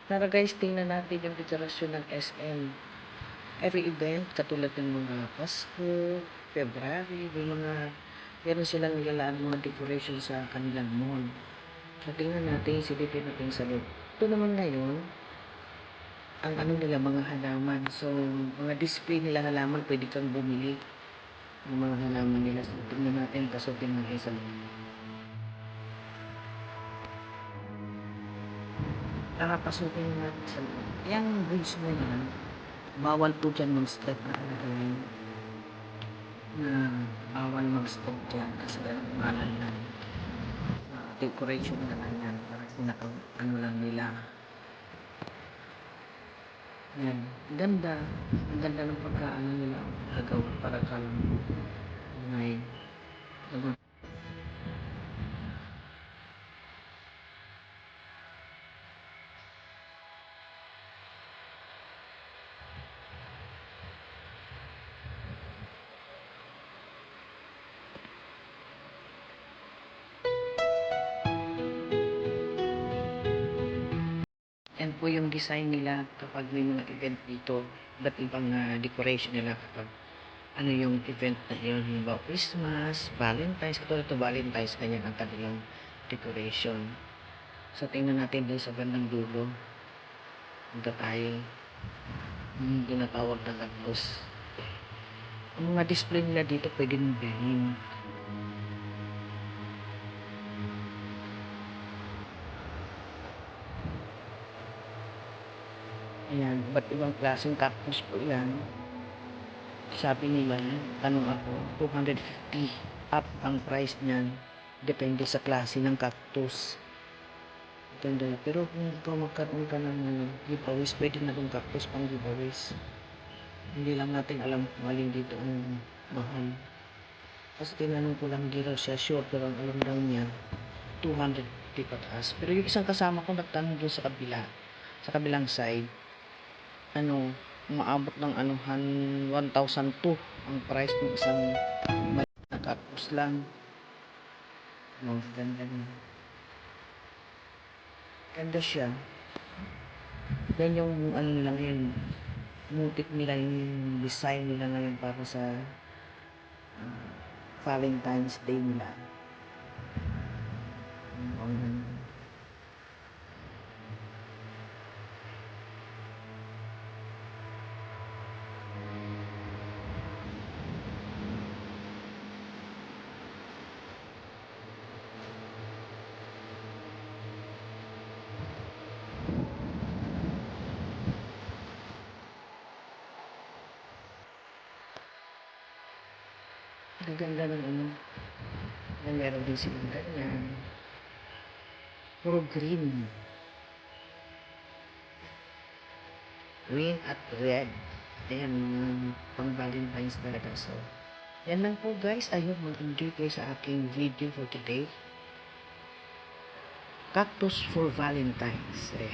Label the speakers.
Speaker 1: Tara guys, tingnan natin yung dekorasyon ng SM. Every event, katulad ng mga Pasko, February, may mga meron silang nilalaan mga decoration sa kanilang mall. So, tingnan natin, silipin natin sa loob. Ito naman ngayon, ang ano nila, mga halaman. So, mga display nila halaman, pwede kang bumili ng mga halaman nila. So, tingnan natin, pasukin natin sa loob. Tara, pasukin natin sa loob. Yung bridge na yan, bawal po dyan mag-step na alagay na bawal mag-step dyan kasi malan yan. Decoration na lang yan para pinaka ano lang nila. Yan, ganda. Ang ganda ng pagkaano nila gagawa para kalang may yan po yung design nila kapag may mga event dito. Iba't ibang decoration nila kapag ano yung event na yun. Yung ba Christmas, Valentine's, katulad ito Valentine's, ganyan ang kanilang decoration. So tingnan natin din sa bandang dulo. Punta tayo. Yung tinatawag na cactus. Ang mga display nila dito pwede nang bilhin. Ayan, ba't ibang klaseng cactus po yan. Sabi nila, tanong ako, 250 up ang price niyan. Depende sa klase ng cactus. Ganda. Pero kung magkaroon ka ng giveaways, pwede na kung cactus pang giveaways. Hindi lang natin alam kung alin dito ang mahal. Kasi tinanong ko lang dito siya, sure, pero ang alam daw niya, 250 pataas. Pero yung isang kasama ko nagtanong doon sa kabila, sa kabilang side, ano, umaabot ng anuhan 1,002 ang price ng isang cactus lang. No, ganda niya. Ganda siya. Yan yung ano nila ngayon, mutik nila yung design nila ngayon para sa Valentine's Day nila. Ang ganda. Ang ganda ng ano. Na meron din silang ganyan. Puro green. Green at red. Ayan, pang Valentine's talaga. So, yan lang po guys. I hope mag-enjoy kayo sa aking video for today. Cactus for Valentine's. Ayan.